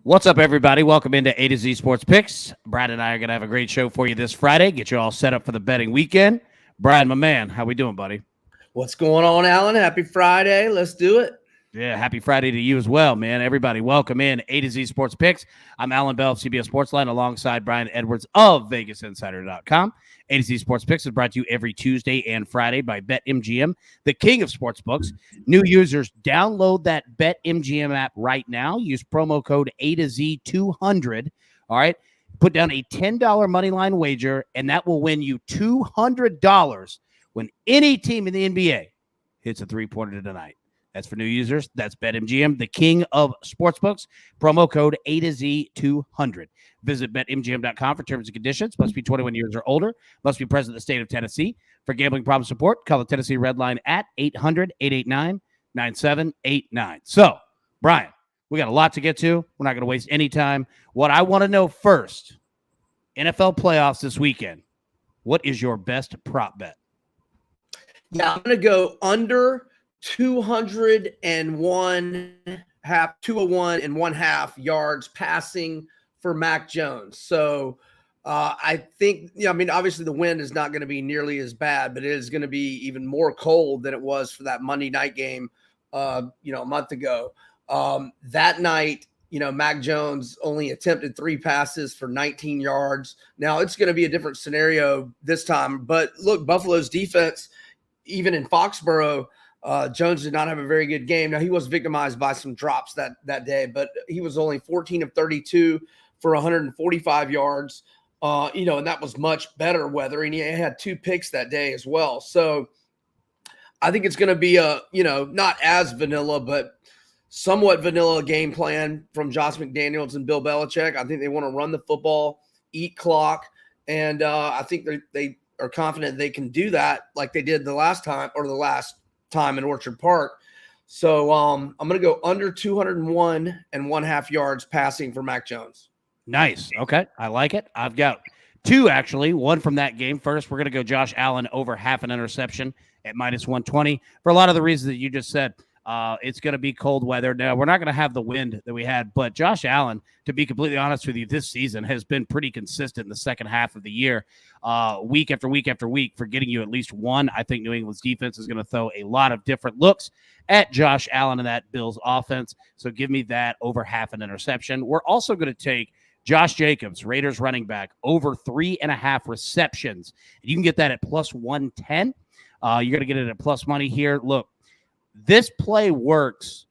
What's up, everybody? Welcome into A to Z Sports Picks. Brad and I are going to have a great show for you this Friday. Get you all set up for the betting weekend. Brad, my man, how we doing, buddy? What's going on, Alan? Happy Friday. Let's do it. Yeah, happy Friday to you as well, man. Everybody, welcome in A to Z Sports Picks. I'm Alan Bell of CBS Sportsline alongside Brian Edwards of VegasInsider.com. A to Z Sports Picks is brought to you every Tuesday and Friday by BetMGM, the king of sportsbooks. New users, download that BetMGM app right now. Use promo code A to Z 200. All right. Put down a $10 money line wager, and that will win you $200 when any team in the NBA hits a three-pointer tonight. That's for new users. That's BetMGM, the king of sportsbooks. Promo code A to Z 200. Visit BetMGM.com for terms and conditions. Must be 21 years or older. Must be present in the state of Tennessee. For gambling problem support, call the Tennessee Red Line at 800-889-9789. So, Brian, we got a lot to get to. We're not going to waste any time. What I want to know first, NFL playoffs this weekend. What is your best prop bet? Yeah, I'm going to go under 201 and one half yards passing for Mac Jones. So I think, obviously the wind is not going to be nearly as bad, but it is going to be even more cold than it was for that Monday night game, a month ago. That night, Mac Jones only attempted 3 passes for 19 yards. Now it's going to be a different scenario this time, but look, Buffalo's defense, even in Foxborough, Jones did not have a very good game. Now, he was victimized by some drops that day, but he was only 14 of 32 for 145 yards, and that was much better weather, and he had 2 picks that day as well. So I think it's going to be not as vanilla, but somewhat vanilla game plan from Josh McDaniels and Bill Belichick. I think they want to run the football, eat clock, and I think they are confident they can do that like they did the last time in Orchard Park. So I'm going to go under 201 and one half yards passing for Mac Jones. Nice. Okay. I like it. I've got 2, actually. One from that game. First, we're going to go Josh Allen over half an interception at minus 120 for a lot of the reasons that you just said. It's going to be cold weather. Now, we're not going to have the wind that we had, but Josh Allen, to be completely honest with you, this season has been pretty consistent in the second half of the year, week after week after week, for getting you at least one. I think New England's defense is going to throw a lot of different looks at Josh Allen and that Bills offense. So give me that over half an interception. We're also going to take Josh Jacobs, Raiders running back, over 3.5 receptions. And you can get that at plus 110. You're going to get it at plus money here. Look, this play works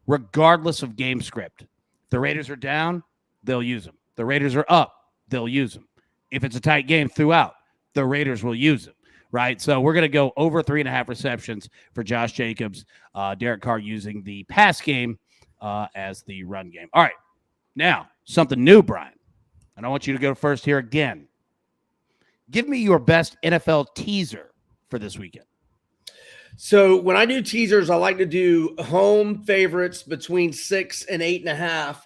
regardless of game script. If the Raiders are down, they'll use them. The Raiders are up, they'll use them. If it's a tight game throughout, the Raiders will use them, right? So we're going to go over 3.5 receptions for Josh Jacobs. Derek Carr using the pass game as the run game. All right, now, something new, Brian. And I want you to go first here again. Give me your best NFL teaser for this weekend. So when I do teasers, I like to do home favorites between 6 and 8.5.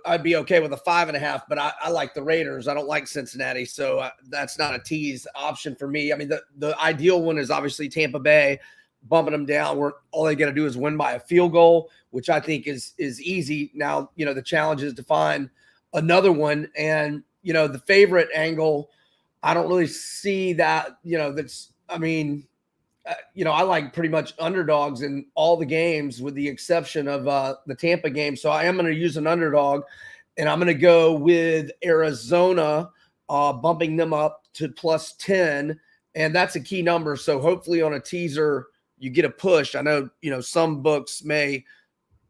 I'd be okay with a 5.5, but I like the Raiders. I don't like Cincinnati, so that's not a tease option for me. I mean, the ideal one is obviously Tampa Bay, bumping them down where all they got to do is win by a field goal, which I think is easy. Now, the challenge is to find another one, and the favorite angle, I don't really see that, I like pretty much underdogs in all the games with the exception of the Tampa game. So I am going to use an underdog, and I'm going to go with Arizona, bumping them up to plus 10. And that's a key number. So hopefully on a teaser, you get a push. I know, some books may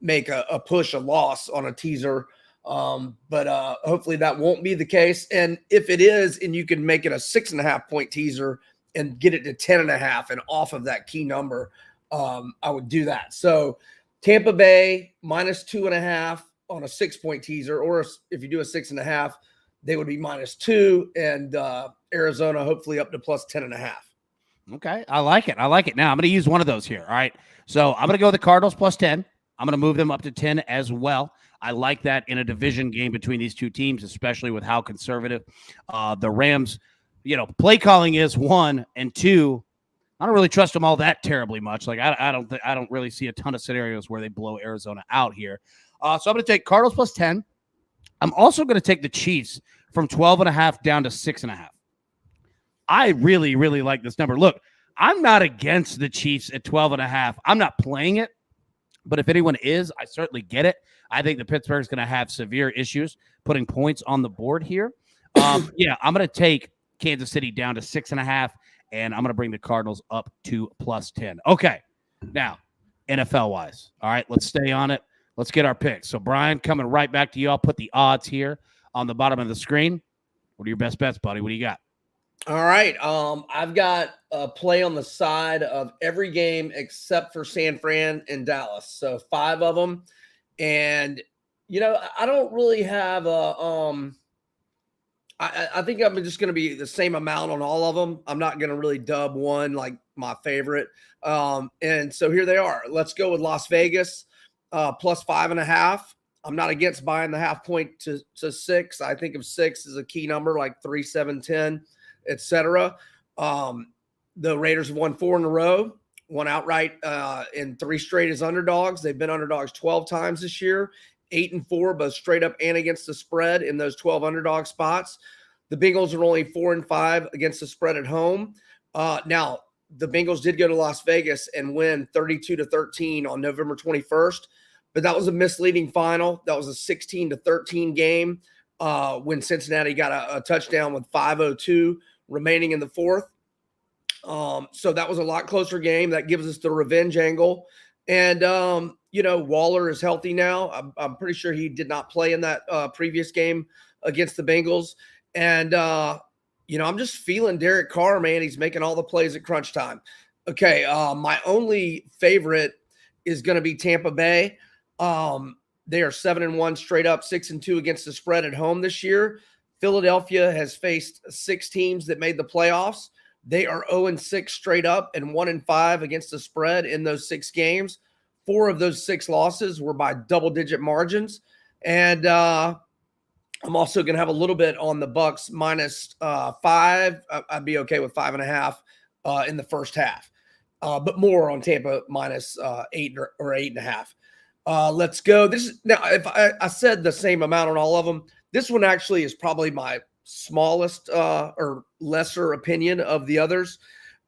make a push, a loss on a teaser. But hopefully that won't be the case. And if it is, and you can make it a 6.5 point teaser and get it to 10.5 and off of that key number, I would do that. So Tampa Bay minus 2.5 on a 6 point teaser, or if you do a 6.5, they would be minus 2, and Arizona hopefully up to plus 10.5. Okay. I like it. Now I'm going to use one of those here. All right. So I'm going to go with the Cardinals plus 10. I'm going to move them up to 10 as well. I like that in a division game between these two teams, especially with how conservative the Rams, play calling is, 1, and 2, I don't really trust them all that terribly much. Like I don't really see a ton of scenarios where they blow Arizona out here. So I'm going to take Cardinals plus 10. I'm also going to take the Chiefs from 12.5 down to 6.5. I really, really like this number. Look, I'm not against the Chiefs at 12.5. I'm not playing it, but if anyone is, I certainly get it. I think the Pittsburgh's going to have severe issues putting points on the board here. Yeah, I'm going to take Kansas City down to 6.5, and I'm going to bring the Cardinals up to plus 10. Okay, now, NFL-wise. All right, let's stay on it. Let's get our picks. So, Brian, coming right back to you. I'll put the odds here on the bottom of the screen. What are your best bets, buddy? What do you got? All right. I've got a play on the side of every game except for San Fran and Dallas. So 5 of them. And, I don't really have I think I'm just going to be the same amount on all of them. I'm not going to really dub one like my favorite. And so here they are. Let's go with Las Vegas plus 5.5. I'm not against buying the half point to 6. I think of 6 as a key number, like 3, 7, 10, etc. The Raiders have won 4 in a row, won outright in 3 straight as underdogs. They've been underdogs 12 times this year, 8-4, both straight up and against the spread in those 12 underdog spots. The Bengals are only 4-5 against the spread at home. Now, the Bengals did go to Las Vegas and win 32-13 on November 21st, but that was a misleading final. That was a 16-13 game when Cincinnati got a touchdown with 5:02 remaining in the fourth. So that was a lot closer game. That gives us the revenge angle. And, Waller is healthy now. I'm pretty sure he did not play in that previous game against the Bengals. And, I'm just feeling Derek Carr, man. He's making all the plays at crunch time. Okay, my only favorite is going to be Tampa Bay. They are 7-1 straight up, 6-2 against the spread at home this year. Philadelphia has faced 6 teams that made the playoffs. They are 0-6 straight up and 1-5 against the spread in those 6 games. 4 of those 6 losses were by double-digit margins. And I'm also going to have a little bit on the Bucks minus 5. I'd be okay with 5.5 in the first half, but more on Tampa minus 8 or 8.5. Let's go. This is now. If I said the same amount on all of them, this one actually is probably my smallest or lesser opinion of the others,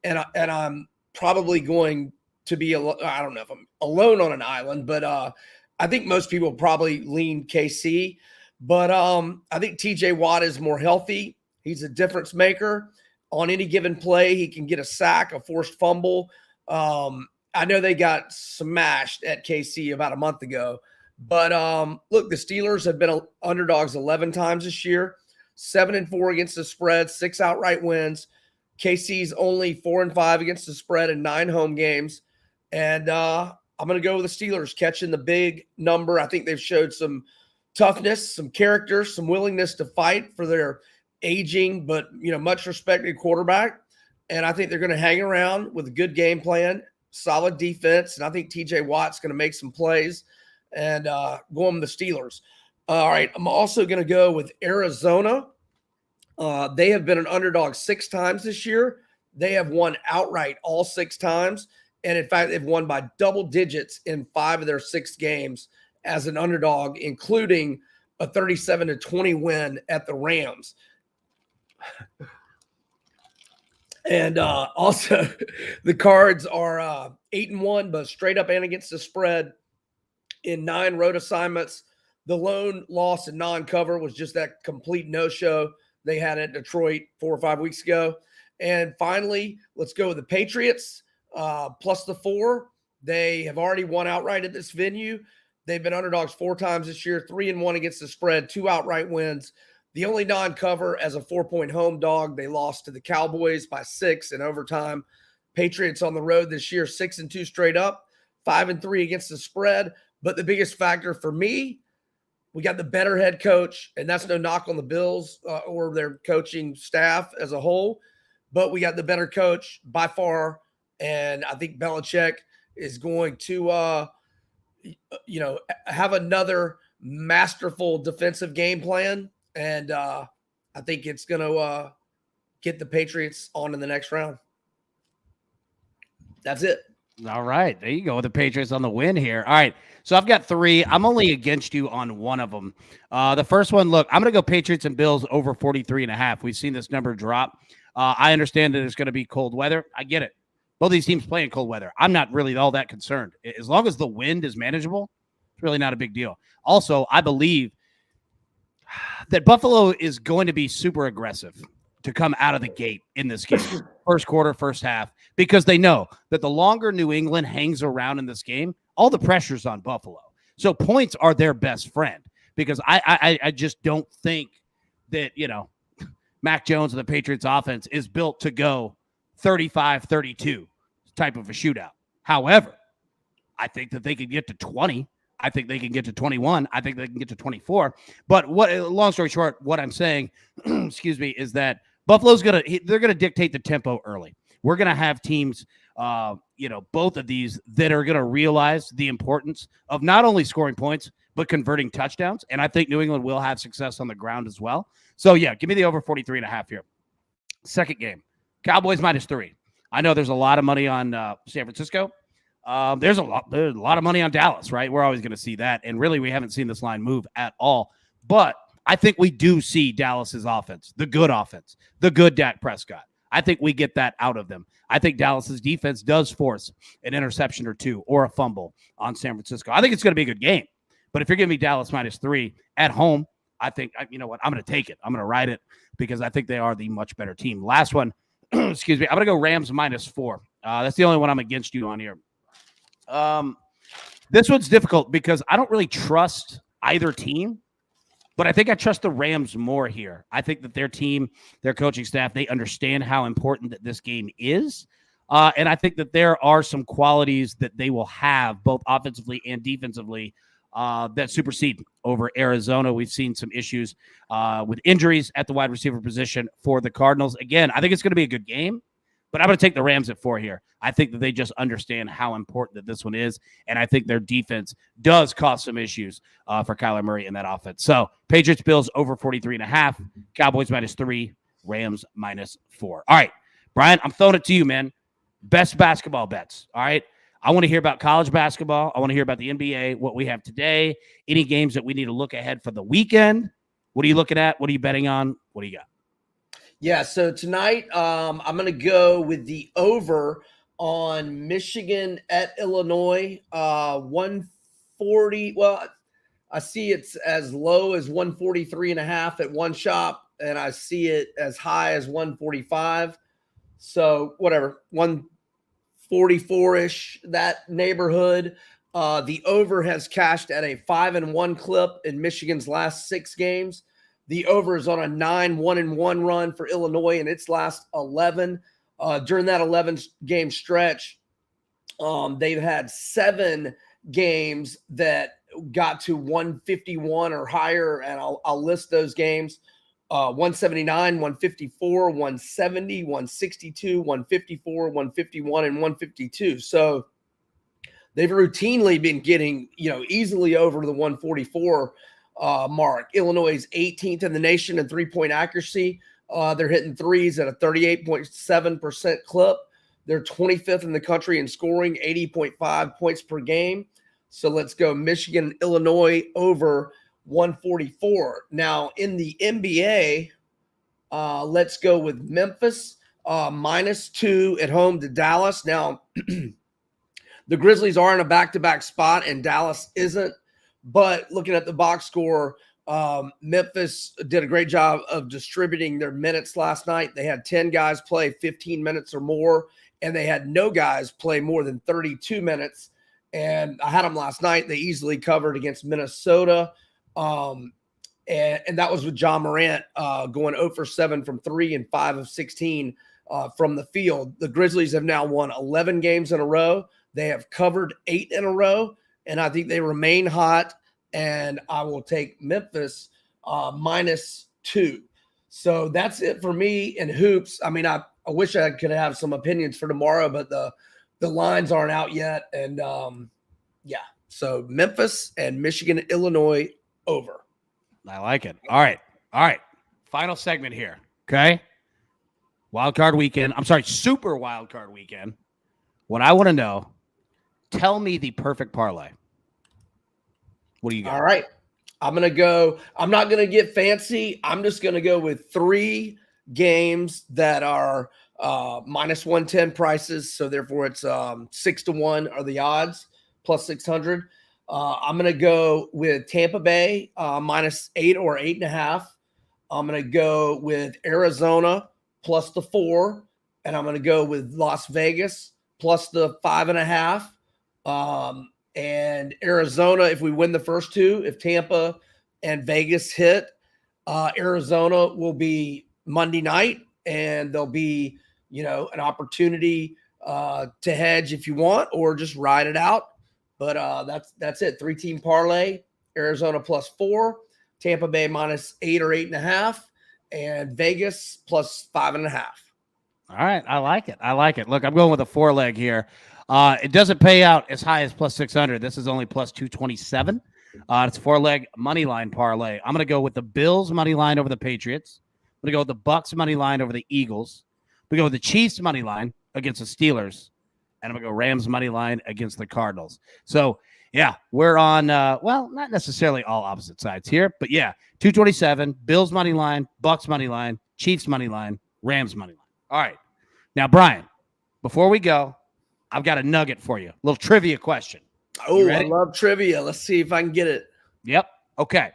and I'm probably going to be I don't know if I'm alone on an island, but I think most people probably lean KC. But I think TJ Watt is more healthy. He's a difference maker. On any given play, he can get a sack, a forced fumble. I know they got smashed at KC about a month ago. But look, the Steelers have been underdogs 11 times this year, 7-4 against the spread, 6 outright wins. KC's only 4-5 against the spread in 9 home games. And I'm going to go with the Steelers catching the big number. I think they've showed some toughness, some character, some willingness to fight for their aging but much respected quarterback. And I think they're going to hang around with a good game plan, solid defense, and I think TJ Watt's going to make some plays and go on the Steelers. All right, I'm also going to go with Arizona. They have been an underdog 6 times this year. They have won outright all 6 times, and in fact, they've won by double digits in 5 of their 6 games as an underdog, including a 37-20 win at the Rams. And also, the Cards are 8-1, but straight up and against the spread in 9 road assignments. The lone loss in non-cover was just that complete no-show they had at Detroit 4 or 5 weeks ago. And finally, let's go with the Patriots plus the 4. They have already won outright at this venue. They've been underdogs 4 times this year, 3-1 against the spread, 2 outright wins. The only non-cover as a 4-point home dog, they lost to the Cowboys by 6 in overtime. Patriots on the road this year, 6-2 straight up, 5-3 against the spread. But the biggest factor for me, we got the better head coach, and that's no knock on the Bills or their coaching staff as a whole. But we got the better coach by far, and I think Belichick is going to have another masterful defensive game plan. And I think it's going to get the Patriots on in the next round. That's it. All right. There you go. The Patriots on the win here. All right. So I've got 3. I'm only against you on one of them. The first one, look, I'm going to go Patriots and Bills over 43.5. We've seen this number drop. I understand that it's going to be cold weather. I get it. Both these teams play in cold weather. I'm not really all that concerned. As long as the wind is manageable, it's really not a big deal. Also, I believe that Buffalo is going to be super aggressive to come out of the gate in this game. First quarter, first half, because they know that the longer New England hangs around in this game, all the pressure's on Buffalo. So points are their best friend, because I just don't think that, Mac Jones and the Patriots offense is built to go 35-32 type of a shootout. However, I think that they could get to 20. I think they can get to 21. I think they can get to 24. But long story short, what I'm saying, excuse me, is that Buffalo's they're going to dictate the tempo early. We're going to have teams, both of these that are going to realize the importance of not only scoring points, but converting touchdowns. And I think New England will have success on the ground as well. So, yeah, give me the over 43.5 here. Second game, Cowboys -3. I know there's a lot of money on San Francisco. There's a lot of money on Dallas, right? We're always going to see that. And really, we haven't seen this line move at all. But I think we do see Dallas's offense, the good Dak Prescott. I think we get that out of them. I think Dallas's defense does force an interception or two or a fumble on San Francisco. I think it's going to be a good game. But if you're giving me Dallas -3 at home, I think, you know what, I'm going to take it. I'm going to ride it because I think they are the much better team. Last one, excuse me, I'm going to go Rams -4. That's the only one I'm against you on here. This one's difficult because I don't really trust either team, but I think I trust the Rams more here. I think that their team, their coaching staff, they understand how important that this game is. And I think that there are some qualities that they will have both offensively and defensively that supersede over Arizona. We've seen some issues with injuries at the wide receiver position for the Cardinals. Again, I think it's going to be a good game, but I'm going to take the Rams at 4 here. I think that they just understand how important that this one is, and I think their defense does cause some issues for Kyler Murray in that offense. So Patriots, Bills over 43.5, Cowboys -3, Rams -4. All right, Brian, I'm throwing it to you, man. Best basketball bets, all right? I want to hear about college basketball. I want to hear about the NBA, what we have today, any games that we need to look ahead for the weekend. What are you looking at? What are you betting on? What do you got? Yeah, so tonight I'm going to go with the over on Michigan at Illinois, 140. Well, I see it's as low as 143.5 at one shop, and I see it as high as 145. So whatever, 144-ish, that neighborhood. The over has cashed at a 5-1 clip in Michigan's last 6 games. The over is on a 9-1-1 run for Illinois in its last 11. During that 11-game stretch, they've had 7 games that got to 151 or higher, and I'll list those games. 179, 154, 170, 162, 154, 151, and 152. So they've routinely been getting, easily over the 144 mark. Illinois is 18th in the nation in three-point accuracy. They're hitting threes at a 38.7% clip. They're 25th in the country in scoring, 80.5 points per game. So let's go Michigan, Illinois over 144. Now in the NBA, let's go with Memphis -2 at home to Dallas. Now the Grizzlies are in a back-to-back spot and Dallas isn't. But looking at the box score, Memphis did a great job of distributing their minutes last night. They had 10 guys play 15 minutes or more, and they had no guys play more than 32 minutes. And I had them last night. They easily covered against Minnesota. And that was with John Morant going 0 for 7 from 3 and 5 of 16 from the field. The Grizzlies have now won 11 games in a row. They have covered 8 in a row. And I think they remain hot, and I will take Memphis -2. So that's it for me in hoops. I mean, I wish I could have some opinions for tomorrow, but the lines aren't out yet. And, so Memphis and Michigan, Illinois over. I like it. All right. Final segment here, okay? Wild card weekend. I'm sorry, super wild card weekend. What I want to know, tell me the perfect parlay. What do you got? All right. I'm not going to get fancy. I'm just going to go with 3 games that are minus 110 prices. So therefore it's 6-1 are the odds, plus 600. I'm going to go with Tampa Bay minus 8 or 8.5. I'm going to go with Arizona plus the 4. And I'm going to go with Las Vegas plus the 5.5. And Arizona, if we win the first 2, if Tampa and Vegas hit, Arizona will be Monday night, and there'll be, an opportunity to hedge if you want, or just ride it out. But that's it. 3-team parlay: Arizona plus 4, Tampa Bay minus 8 or 8.5, and Vegas plus 5.5. All right. I like it. Look, I'm going with a 4-leg here. It doesn't pay out as high as plus 600. This is only plus 227. It's a 4-leg money line parlay. I'm going to go with the Bills money line over the Patriots. I'm going to go with the Bucks money line over the Eagles. We go with the Chiefs money line against the Steelers, and I'm going to go Rams money line against the Cardinals. So yeah, we're on. Not necessarily all opposite sides here, but yeah, 227. Bills money line, Bucks money line, Chiefs money line, Rams money line. All right, now Brian, before we go, I've got a nugget for you. A little trivia question. Oh, I love trivia. Let's see if I can get it. Yep. Okay.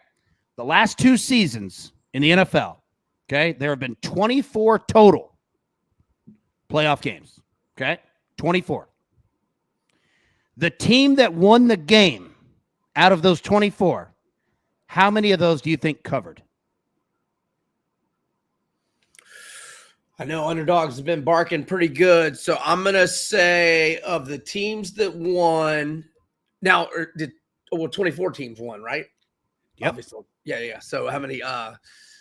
The last 2 seasons in the NFL, okay, there have been 24 total playoff games. Okay. 24. The team that won the game out of those 24, how many of those do you think covered? I know underdogs have been barking pretty good. So I'm going to say of the teams that won now, 24 teams won, right? Yep. Obviously. Yeah. So how many,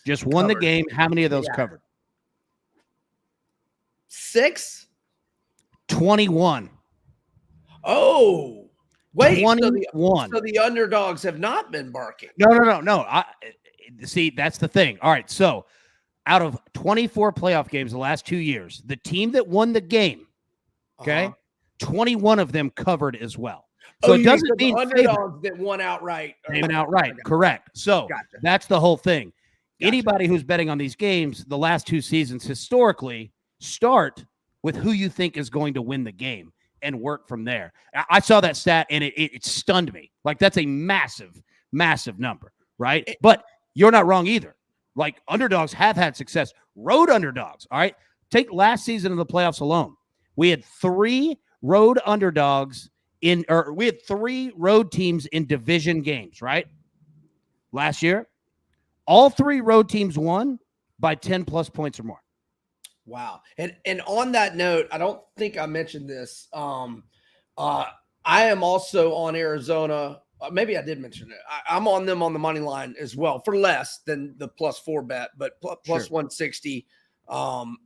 just won covered? The game. How many of those covered? 6? 21. Oh, wait. 21. So the underdogs have not been barking. No. See, that's the thing. All right. So out of 24 playoff games the last 2 years, the team that won the game, okay, 21 of them covered as well. So it doesn't mean the underdogs that won outright. They went outright. Correct. So that's the whole thing. Anybody who's betting on these games, the last 2 seasons historically start with who you think is going to win the game and work from there. I saw that stat and it stunned me. Like, that's a massive, massive number, right? But you're not wrong either. Like, underdogs have had success. Road underdogs, all right? Take last season in the playoffs alone. We had 3 road underdogs we had 3 road teams in division games, right? Last year, all 3 road teams won by 10 plus points or more. Wow. And on that note, I don't think I mentioned this. I am also on Arizona. Maybe I did mention it. I'm on them on the money line as well for less than the plus 4 bet, but plus 160. So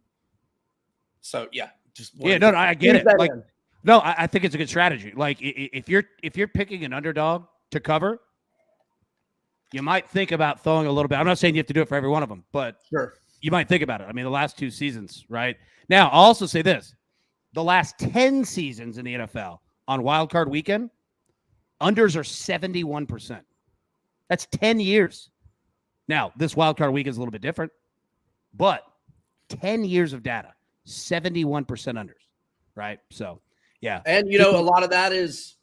yeah, I get it. Like, no, I think it's a good strategy. Like, if you're picking an underdog to cover, you might think about throwing a little bit. I'm not saying you have to do it for every one of them, but you might think about it. I mean, the last 2 seasons, right? Now, I'll also say this. The last 10 seasons in the NFL on Wild Card Weekend, unders are 71%. That's 10 years. Now, this Wild Card Weekend is a little bit different, but 10 years of data, 71% unders, right? So, yeah. And, a lot of that is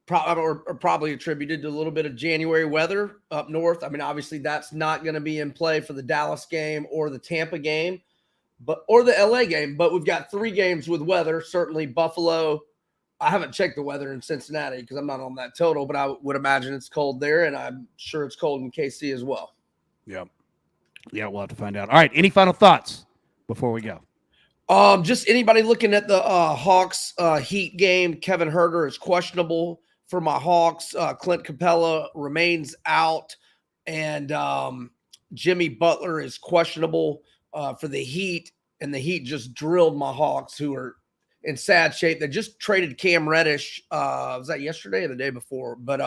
probably attributed to a little bit of January weather up north. I mean, obviously that's not going to be in play for the Dallas game or the Tampa game, or the LA game, but we've got 3 games with weather. Certainly Buffalo. I haven't checked the weather in Cincinnati because I'm not on that total, but I would imagine it's cold there, and I'm sure it's cold in KC as well. Yep. Yeah, we'll have to find out. All right. Any final thoughts before we go? Just anybody looking at the Hawks Heat game. Kevin Huerter is questionable for my Hawks. Clint Capella remains out, and Jimmy Butler is questionable for the Heat, and the Heat just drilled my Hawks, who are in sad shape. They just traded Cam Reddish. Was that yesterday or the day before? But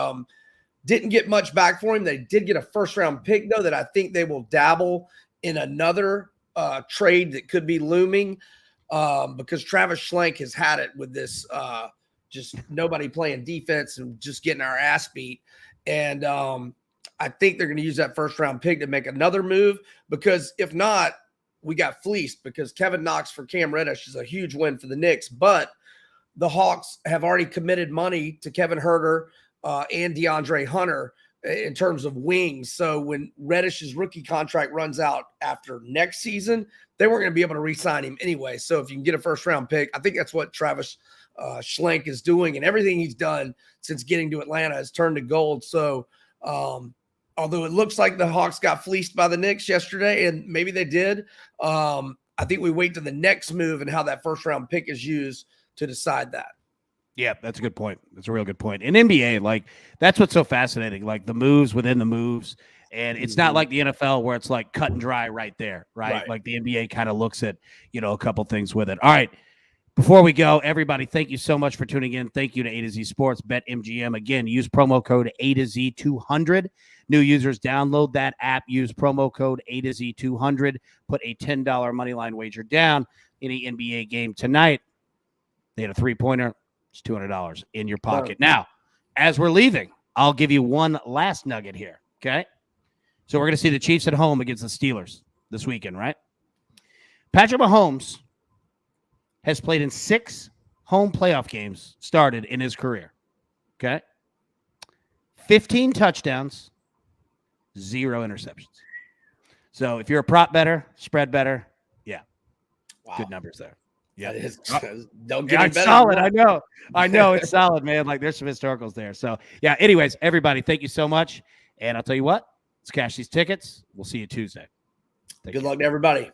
didn't get much back for him. They did get a first-round pick, though, that I think they will dabble in another trade that could be looming. because Travis Schlenk has had it with this just nobody playing defense and just getting our ass beat. And I think they're going to use that first round pick to make another move, because if not, we got fleeced, because Kevin Knox for Cam Reddish is a huge win for the Knicks. But the Hawks have already committed money to Kevin Huerter and DeAndre Hunter in terms of wings. So when Reddish's rookie contract runs out after next season, they weren't going to be able to re-sign him anyway. So if you can get a first round pick, I think that's what Travis Schlenk is doing, and everything he's done since getting to Atlanta has turned to gold. So although it looks like the Hawks got fleeced by the Knicks yesterday, and maybe they did, I think we wait to the next move and how that first round pick is used to decide that. Yeah, that's a good point. That's a real good point. In NBA, like, that's what's so fascinating, like the moves within the moves. And it's not like the NFL where it's like cut and dry right there, right? Like the NBA kind of looks at, a couple things with it. All right. Before we go, everybody, thank you so much for tuning in. Thank you to A to Z Sports, BetMGM. Again, use promo code A to Z 200. New users, download that app. Use promo code A to Z 200. Put a $10 moneyline wager down. Any NBA game tonight, they had a three-pointer. It's $200 in your pocket. Now, as we're leaving, I'll give you one last nugget here, okay? So we're going to see the Chiefs at home against the Steelers this weekend, right? Patrick Mahomes has played in 6 home playoff games started in his career, okay? 15 touchdowns, 0 interceptions. So if you're a prop better, spread better, good numbers there. Yeah, don't get it's solid. I know it's solid, man. Like, there's some historicals there. So yeah. Anyways, everybody, thank you so much. And I'll tell you what, let's cash these tickets. We'll see you Tuesday. Good luck to everybody.